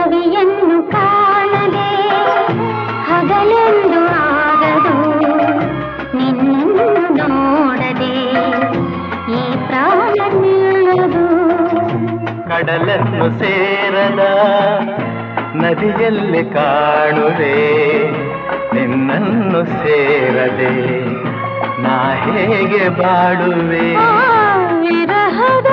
ರವಿಯನ್ನು ಕಾಣದೆ ಹಗಲೆಂದು ಆಗದು ನಿನ್ನನ್ನು ನೋಡದೆ ಈ ಪ್ರಾಣ ನಿಲ್ಲದು ಕಡಲನ್ನು ಸೇರದ ನದಿಯಲ್ಲಿ ಕಾಣುವೆ ನಿನ್ನನ್ನು ಸೇರದೆ ನಾ ಹೇಗೆ ಬಾಳುವೆ ವಿರಹದ